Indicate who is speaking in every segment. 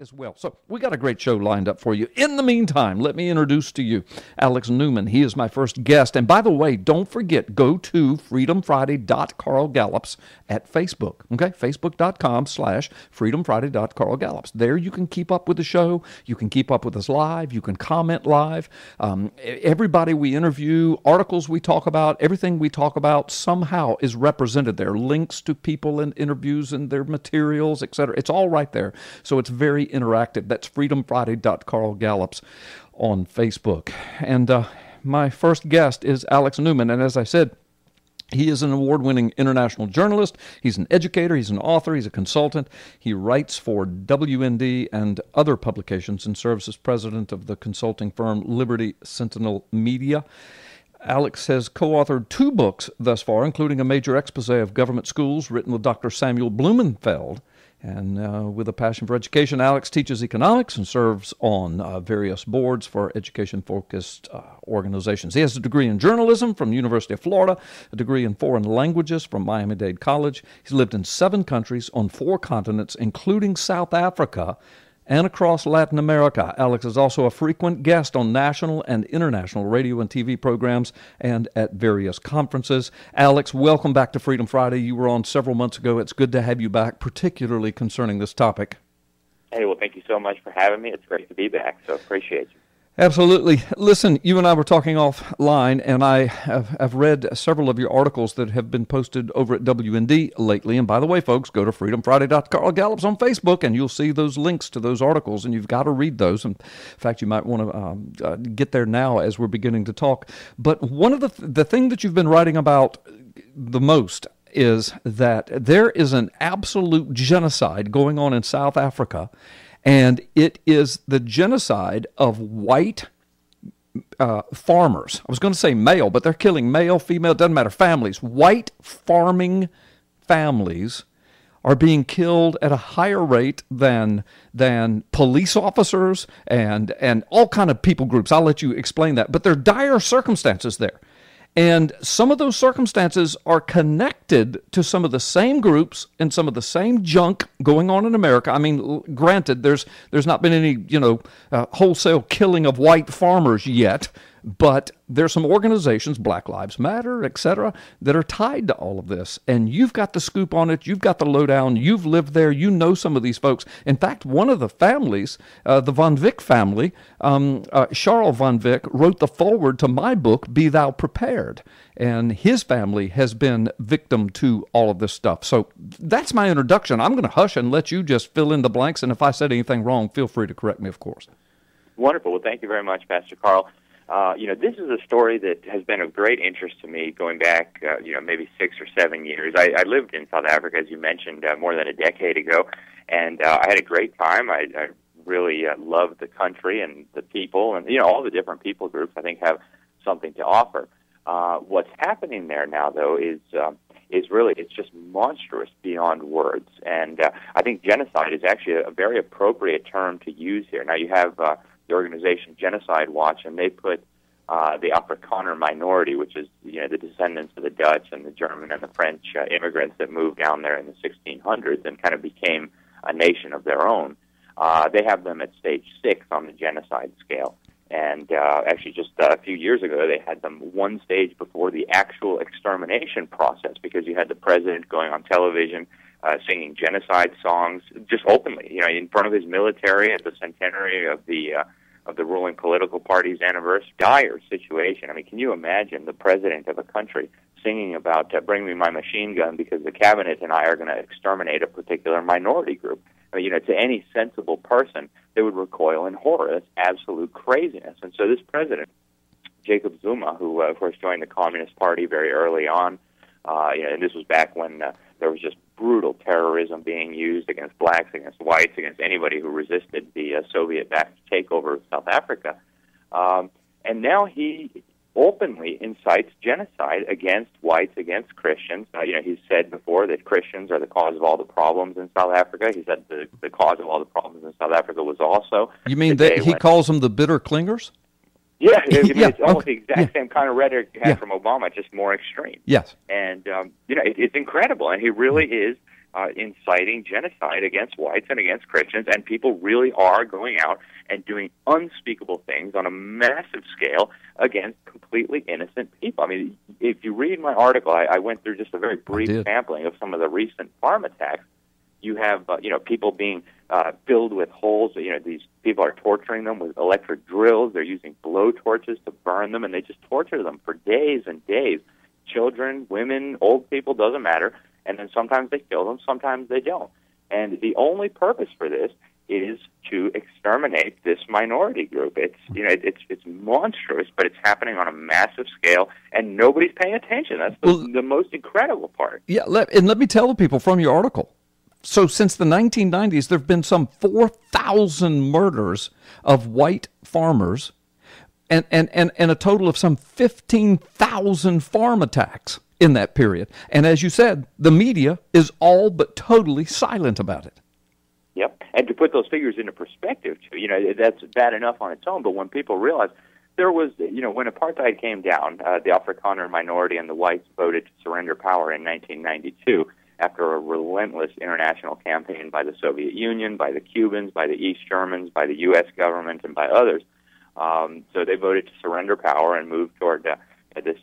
Speaker 1: as well. So we got a great show lined up for you. In the meantime, let me introduce to you Alex Newman. He is my first guest. And by the way, don't forget, go to freedomfriday.carlgallups at Facebook. Okay, facebook.com/freedomfriday.carlgallups. There you can keep up with the show. You can keep up with us live. You can comment live. Everybody we interview, articles we talk about, everything we talk about somehow is represented there. Links to people and interviews and their materials, etc. It's all right there. So it's very interactive. That's freedomfriday.carlgallups on Facebook. And my first guest is Alex Newman. And as I said, he is an award-winning international journalist. He's an educator. He's an author. He's a consultant. He writes for WND and other publications and serves as president of the consulting firm Liberty Sentinel Media. Alex has co-authored 2 books thus far, including a major expose of government schools written with Dr. Samuel Blumenfeld. And with a passion for education, Alex teaches economics and serves on various boards for education-focused organizations. He has a degree in journalism from the University of Florida, a degree in foreign languages from Miami-Dade College. He's lived in 7 countries on 4 continents, including South Africa, and across Latin America. Alex is also a frequent guest on national and international radio and TV programs and at various conferences. Alex, welcome back to Freedom Friday. You were on several months ago. It's good to have you back, particularly concerning this topic.
Speaker 2: Hey, well, thank you so much for having me. It's great to be back, so appreciate you.
Speaker 1: Absolutely. Listen, you and I were talking offline, and I have read several of your articles that have been posted over at WND lately. And by the way, folks, go to freedomfriday.carlgallups on Facebook, and you'll see those links to those articles, and you've got to read those. In fact, you might want to get there now as we're beginning to talk. But one of the thing that you've been writing about the most is that there is an absolute genocide going on in South Africa. And it is the genocide of white farmers. I was going to say male, but they're killing male, female, doesn't matter, families. White farming families are being killed at a higher rate than police officers and all kind of people groups. I'll let you explain that. But there are dire circumstances there. And some of those circumstances are connected to some of the same groups and some of the same junk going on in America. I mean, granted, there's not been any, wholesale killing of white farmers yet, but there's some organizations, Black Lives Matter, etc., that are tied to all of this. And you've got the scoop on it. You've got the lowdown. You've lived there. You know some of these folks. In fact, one of the families, the Von Vick family, Charles Von Vick, wrote the foreword to my book, Be Thou Prepared. And his family has been victim to all of this stuff. So that's my introduction. I'm going to hush and let you just fill in the blanks. And if I said anything wrong, feel free to correct me, of course.
Speaker 2: Wonderful. Well, thank you very much, Pastor Carl. This is a story that has been of great interest to me going back, maybe 6 or 7 years. I lived in South Africa, as you mentioned, more than a decade ago, and I had a great time. I really loved the country and the people, and, all the different people groups, I think, have something to offer. What's happening there now, though, is really, it's just monstrous beyond words, and I think genocide is actually a very appropriate term to use here. Now, you have the organization Genocide Watch, and they put the Afrikaner minority, which is the descendants of the Dutch and the German and the French immigrants that moved down there in the 1600s and kind of became a nation of their own. They have them at stage 6 on the genocide scale. And actually just a few years ago, they had them one stage before the actual extermination process, because you had the president going on television singing genocide songs just openly, in front of his military at the centenary of the ruling political party's anniversary. Dire situation. I mean, can you imagine the president of a country singing about bring me my machine gun because the cabinet and I are going to exterminate a particular minority group? I mean, to any sensible person, they would recoil in horror. That's absolute craziness. And so this president, Jacob Zuma, who, of course, joined the Communist Party very early on, and this was back when there was just brutal terrorism being used against blacks, against whites, against anybody who resisted the Soviet-backed takeover of South Africa. And now he openly incites genocide against whites, against Christians. He's said before that Christians are the cause of all the problems in South Africa. He said the cause of all the problems in South Africa was also...
Speaker 1: You mean that he calls them the bitter clingers?
Speaker 2: Yeah, it's almost the exact same kind of rhetoric you had from Obama, just more extreme.
Speaker 1: Yes.
Speaker 2: And, it's incredible, and he really is inciting genocide against whites and against Christians, and people really are going out and doing unspeakable things on a massive scale against completely innocent people. I mean, if you read my article, I went through just a very brief sampling of some of the recent farm attacks. You have, people being filled with holes. These people are torturing them with electric drills. They're using blow torches to burn them, and they just torture them for days and days. Children, women, old people, doesn't matter. And then sometimes they kill them, sometimes they don't. And the only purpose for this is to exterminate this minority group. It's monstrous, but it's happening on a massive scale, and nobody's paying attention. That's the most incredible part.
Speaker 1: Yeah, let me tell the people from your article. So since the 1990s, there have been some 4,000 murders of white farmers and a total of some 15,000 farm attacks in that period. And as you said, the media is all but totally silent about it.
Speaker 2: Yep. And to put those figures into perspective, too, that's bad enough on its own, but when people realize there was, when apartheid came down, the Afrikaner minority and the whites voted to surrender power in 1992 after a relentless international campaign by the Soviet Union, by the Cubans, by the East Germans, by the U.S. government, and by others. So they voted to surrender power and move toward this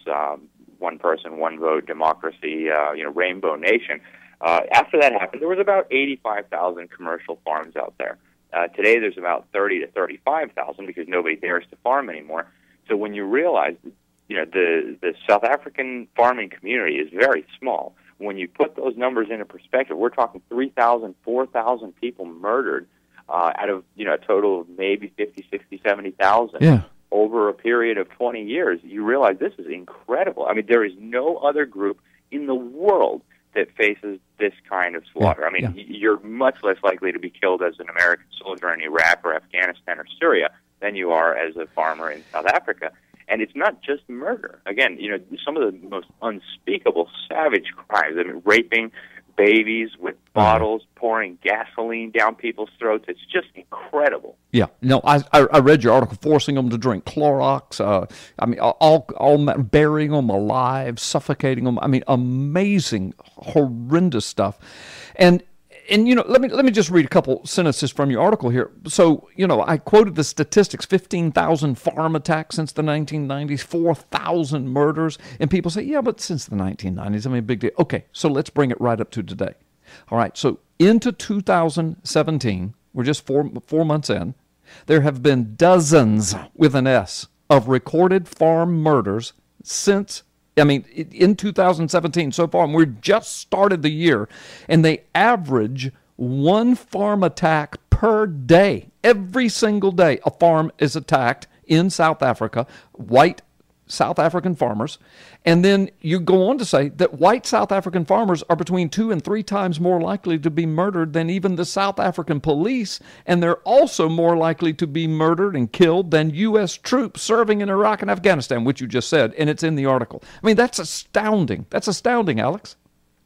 Speaker 2: one person, one vote democracy, rainbow nation. After that happened, there was about 85,000 commercial farms out there. Today, there's about 30 to 35,000 because nobody dares to farm anymore. So when you realize, the South African farming community is very small. When you put those numbers into perspective, we're talking 3,000, 4,000 people murdered out of a total of maybe 50, 60, 70,000.
Speaker 1: Yeah.
Speaker 2: Over a period of 20 years, you realize this is incredible. I mean, there is no other group in the world that faces this kind of slaughter. I mean, you're much less likely to be killed as an American soldier in Iraq or Afghanistan or Syria than you are as a farmer in South Africa. And it's not just murder. Again, some of the most unspeakable savage crimes. I mean, raping babies with bottles, pouring gasoline down people's throats. It's just incredible.
Speaker 1: Yeah. No, I read your article, forcing them to drink Clorox. All burying them alive, suffocating them. I mean, amazing, horrendous stuff. And let me just read a couple sentences from your article here. So, I quoted the statistics: 15,000 farm attacks since the 1990s, 4,000 murders, and people say, yeah, but since the 1990s, I mean, big deal. Okay, so let's bring it right up to today. All right, so into 2017, we're just four months in, there have been dozens, with an S, of recorded farm murders since in 2017 so far, and we just started the year, and they average one farm attack per day. Every single day, a farm is attacked in South Africa, white South African farmers. And then you go on to say that white South African farmers are between 2 and 3 times more likely to be murdered than even the South African police, and they're also more likely to be murdered and killed than U.S. troops serving in Iraq and Afghanistan, which you just said, and it's in the article. I mean, that's astounding. That's astounding, Alex.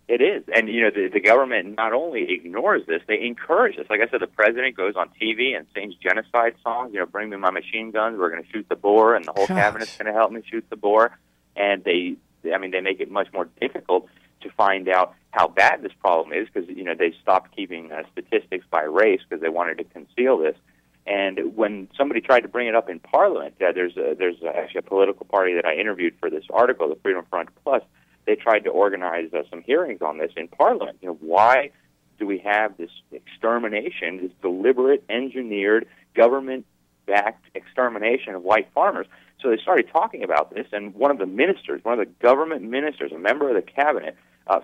Speaker 2: It is. And, the government not only ignores this, they encourage this. Like I said, the president goes on TV and sings genocide songs, bring me my machine guns, we're going to shoot the boar, and the whole cabinet's going to help me shoot the boar. And they make it much more difficult to find out how bad this problem is because, they stopped keeping statistics by race because they wanted to conceal this. And when somebody tried to bring it up in Parliament, there's actually a political party that I interviewed for this article, the Freedom Front Plus. They tried to organize some hearings on this in Parliament. Why do we have this extermination, this deliberate, engineered, government-backed extermination of white farmers? So they started talking about this, and one of the government ministers, a member of the cabinet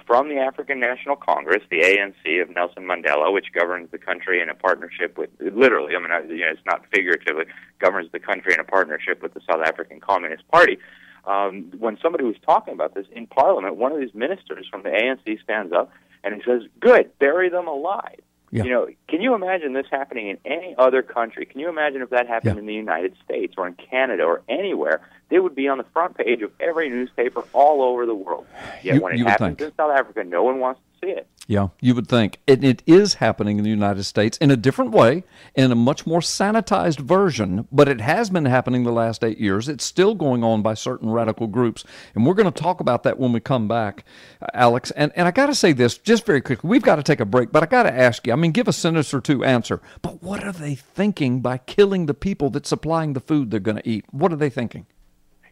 Speaker 2: from the African National Congress, the ANC of Nelson Mandela, which governs the country in a partnership with, literally, it's not figuratively, governs the country in a partnership with the South African Communist Party. When somebody was talking about this in Parliament, one of these ministers from the ANC stands up and he says, good, bury them alive. Yeah. Can you imagine this happening in any other country? Can you imagine if that happened in the United States or in Canada or anywhere? They would be on the front page of every newspaper all over the world. Yet when it happens in South Africa, no one wants to see it.
Speaker 1: Yeah, you would think. It is happening in the United States in a different way, in a much more sanitized version, but it has been happening the last 8 years. It's still going on by certain radical groups, and we're going to talk about that when we come back, Alex. And I got to say this just very quickly. We've got to take a break, but I got to ask you, I mean, give a sentence or two answer, but what are they thinking by killing the people that's supplying the food they're going to eat? What are they thinking?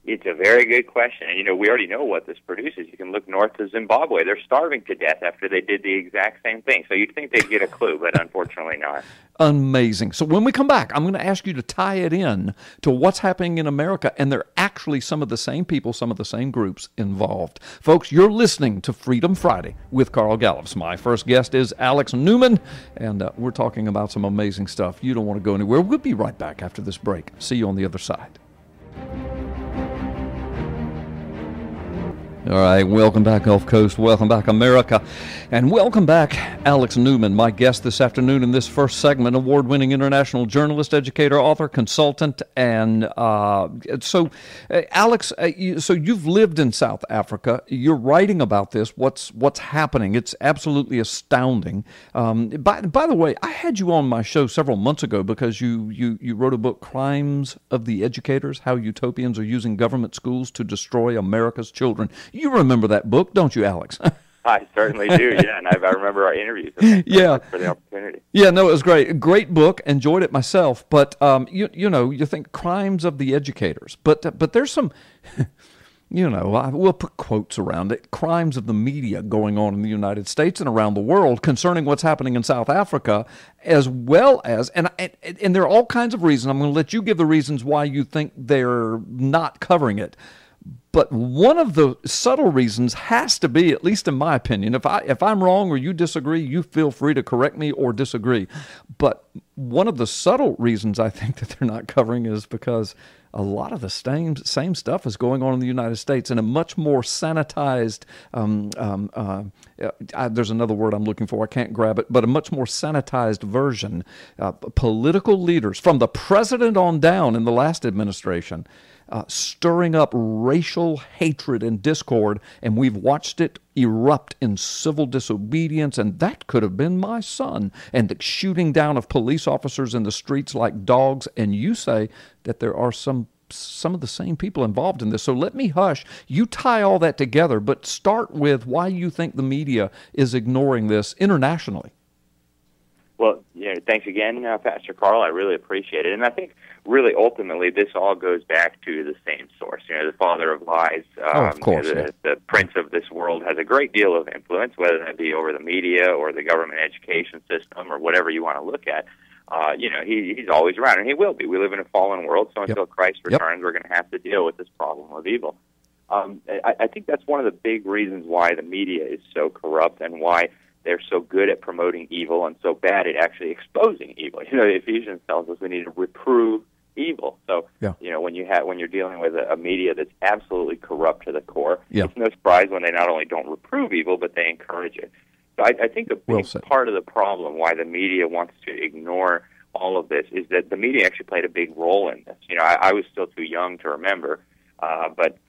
Speaker 2: It's a very good question. And, we already know what this produces. You can look north to Zimbabwe. They're starving to death after they did the exact same thing. So you'd think they'd get a clue, but unfortunately not.
Speaker 1: Amazing. So when we come back, I'm going to ask you to tie it in to what's happening in America, and they're actually some of the same people, some of the same groups involved. Folks, you're listening to Freedom Friday with Carl Gallups. My first guest is Alex Newman, and we're talking about some amazing stuff. You don't want to go anywhere. We'll be right back after this break. See you on the other side. All right, welcome back, Gulf Coast. Welcome back, America. And welcome back, Alex Newman, my guest this afternoon in this first segment, award-winning international journalist, educator, author, consultant. And Alex, so you've lived in South Africa. You're writing about this, what's happening. It's absolutely astounding. By the way, I had you on my show several months ago because you wrote a book, Crimes of the Educators, How Utopians Are Using Government Schools to Destroy America's Children. You remember that book, don't you, Alex?
Speaker 2: I certainly do, yeah, and I remember our interviews.
Speaker 1: Yeah,
Speaker 2: for the opportunity.
Speaker 1: Yeah, no, it was great. Great book. Enjoyed it myself. But you think Crimes of the Educators, but there's some, we'll put quotes around it. Crimes of the media going on in the United States and around the world concerning what's happening in South Africa, as well as and there are all kinds of reasons. I'm going to let you give the reasons why you think they're not covering it. But one of the subtle reasons has to be, at least in my opinion, if I'm wrong or you disagree, you feel free to correct me or disagree. But one of the subtle reasons I think that they're not covering is because a lot of the same stuff is going on in the United States in a much more sanitized, there's another word I'm looking for, I can't grab it, but a much more sanitized version. Political leaders, from the president on down in the last administration, stirring up racial hatred and discord, and we've watched it erupt in civil disobedience, and that could have been my son, and the shooting down of police officers in the streets like dogs, and you say that there are some of the same people involved in this. So let me hush. You tie all that together, but start with why you think the media is ignoring this internationally.
Speaker 2: Well, thanks again, Pastor Carl. I really appreciate it. And I think really ultimately this all goes back to the same source. The father of lies,
Speaker 1: of course,
Speaker 2: the prince of this world has a great deal of influence, whether that be over the media or the government education system or whatever you want to look at. He's always around, and he will be. We live in a fallen world, so until Christ returns, we're going to have to deal with this problem of evil. I think that's one of the big reasons why the media is so corrupt and why they're so good at promoting evil and so bad at actually exposing evil. Ephesians tells us we need to reprove evil. So, when you're dealing with a media that's absolutely corrupt to the core, it's no surprise when they not only don't reprove evil, but they encourage it. So I think a big part of the problem why the media wants to ignore all of this is that the media actually played a big role in this. I was still too young to remember, but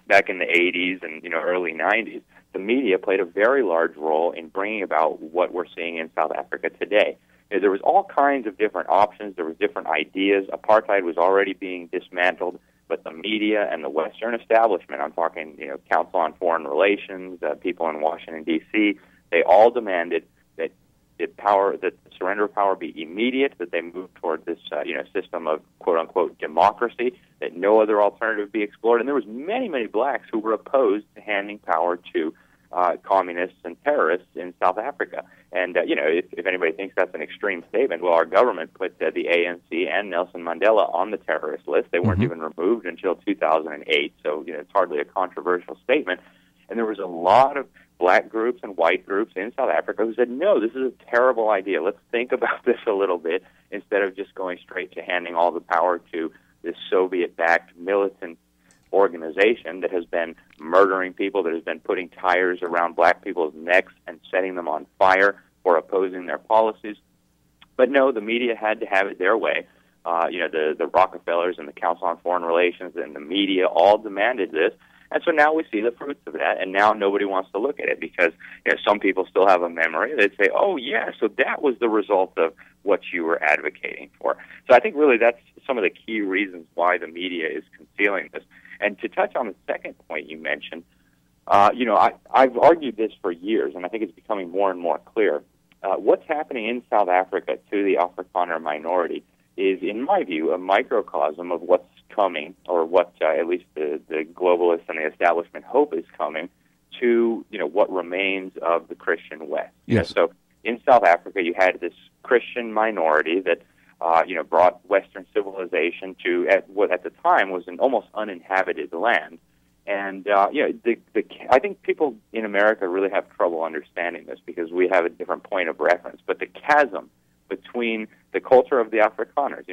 Speaker 2: back in the 80s and early 90s, the media played a very large role in bringing about what we're seeing in South Africa today. There was all kinds of different options. There was different ideas. Apartheid was already being dismantled, but the media and the Western establishment, I'm talking, Council on Foreign Relations, people in Washington, D.C., they all demanded that that the surrender of power be immediate, that they move toward this system of quote-unquote democracy, that no other alternative be explored. And there was many, many blacks who were opposed to handing power to communists and terrorists in South Africa. And, if anybody thinks that's an extreme statement, well, our government put the ANC and Nelson Mandela on the terrorist list. They weren't even removed until 2008, so it's hardly a controversial statement. And there was a lot of black groups and white groups in South Africa who said, no, this is a terrible idea. Let's think about this a little bit instead of just going straight to handing all the power to this Soviet-backed militant organization that has been murdering people, that has been putting tires around black people's necks and setting them on fire for opposing their policies. But no, the media had to have it their way. The Rockefellers and the Council on Foreign Relations and the media all demanded this. And so now we see the fruits of that, and now nobody wants to look at it because some people still have a memory. They'd say, oh, yeah, so that was the result of what you were advocating for. So I think really that's some of the key reasons why the media is concealing this. And to touch on the second point you mentioned, I've argued this for years, and I think it's becoming more and more clear. What's happening in South Africa to the Afrikaner minority is, in my view, a microcosm of what's coming, or what at least the globalists and the establishment hope is coming to, what remains of the Christian West.
Speaker 1: Yes.
Speaker 2: So in South Africa, you had this Christian minority that, brought Western civilization to what at the time was an almost uninhabited land. And, I think people in America really have trouble understanding this because we have a different point of reference. But the chasm between the culture of the Afrikaners,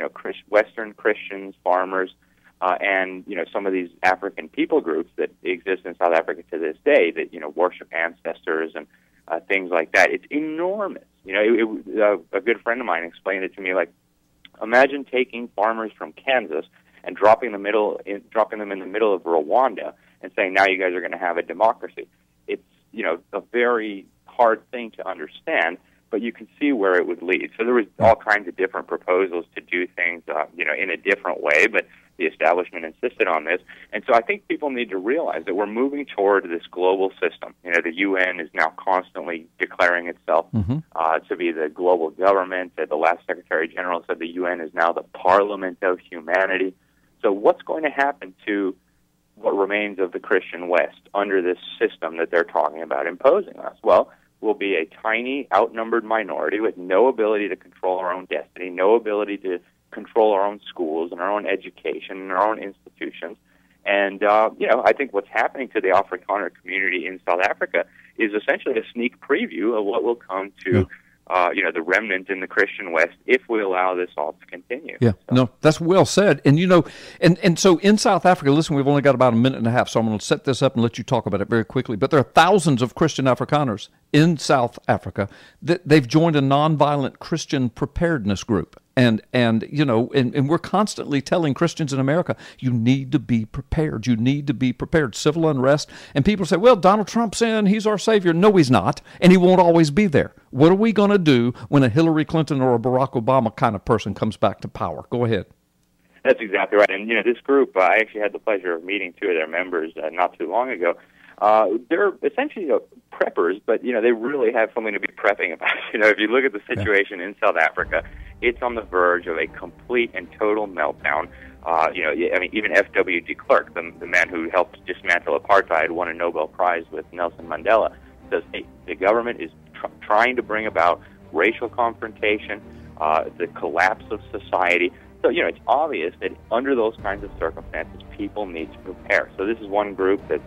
Speaker 2: Western Christians, farmers, and, some of these African people groups that exist in South Africa to this day that, worship ancestors and things like that, it's enormous. A good friend of mine explained it to me like, imagine taking farmers from Kansas and dropping them in the middle of Rwanda and saying, now you guys are going to have a democracy. It's, a very hard thing to understand, but you can see where it would lead. So there was all kinds of different proposals to do things, in a different way, but the establishment insisted on this. And so I think people need to realize that we're moving toward this global system. The UN is now constantly declaring itself to be the global government. The last Secretary General said the UN is now the parliament of humanity. So what's going to happen to what remains of the Christian West under this system that they're talking about imposing us? Well, we'll be a tiny, outnumbered minority with no ability to control our own destiny, no ability to control our own schools and our own education and our own institutions. And, I think what's happening to the Afrikaner community in South Africa is essentially a sneak preview of what will come to the remnant in the Christian West if we allow this all to continue.
Speaker 1: Yeah, so. No, that's well said. And, and so in South Africa, listen, we've only got about a minute and a half, so I'm going to set this up and let you talk about it very quickly. But there are thousands of Christian Afrikaners in South Africa that they've joined a nonviolent Christian preparedness group. And we're constantly telling Christians in America, you need to be prepared. You need to be prepared. Civil unrest. And people say, well, Donald Trump's in. He's our savior. No, he's not. And he won't always be there. What are we going to do when a Hillary Clinton or a Barack Obama kind of person comes back to power? Go ahead.
Speaker 2: That's exactly right. And, this group, I actually had the pleasure of meeting two of their members not too long ago. They're essentially preppers, but, they really have something to be prepping about. If you look at the situation in South Africa, it's on the verge of a complete and total meltdown. Even F.W. de Klerk, the man who helped dismantle apartheid, won a Nobel Prize with Nelson Mandela, says the government is trying to bring about racial confrontation, the collapse of society. So, it's obvious that under those kinds of circumstances, people need to prepare. So this is one group that's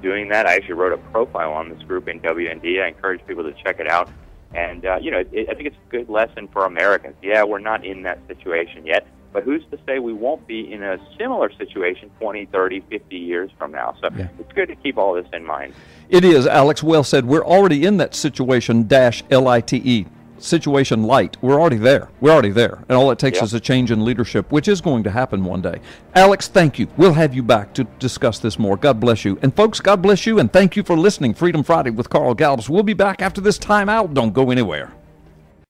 Speaker 2: doing that. I actually wrote a profile on this group in WND. I encourage people to check it out. And, I think it's a good lesson for Americans. Yeah, we're not in that situation yet, but who's to say we won't be in a similar situation 20, 30, 50 years from now? So It's good to keep all this in mind.
Speaker 1: It is, Alex. Well said. We're already in that situation, -LITE. Situation light. We're already there. And all it takes is a change in leadership, which is going to happen one day. Alex, thank you. We'll have you back to discuss this more. God bless you. And folks, God bless you, and thank you for listening. Freedom Friday with Carl Gallups. We'll be back after this time out. Don't go anywhere.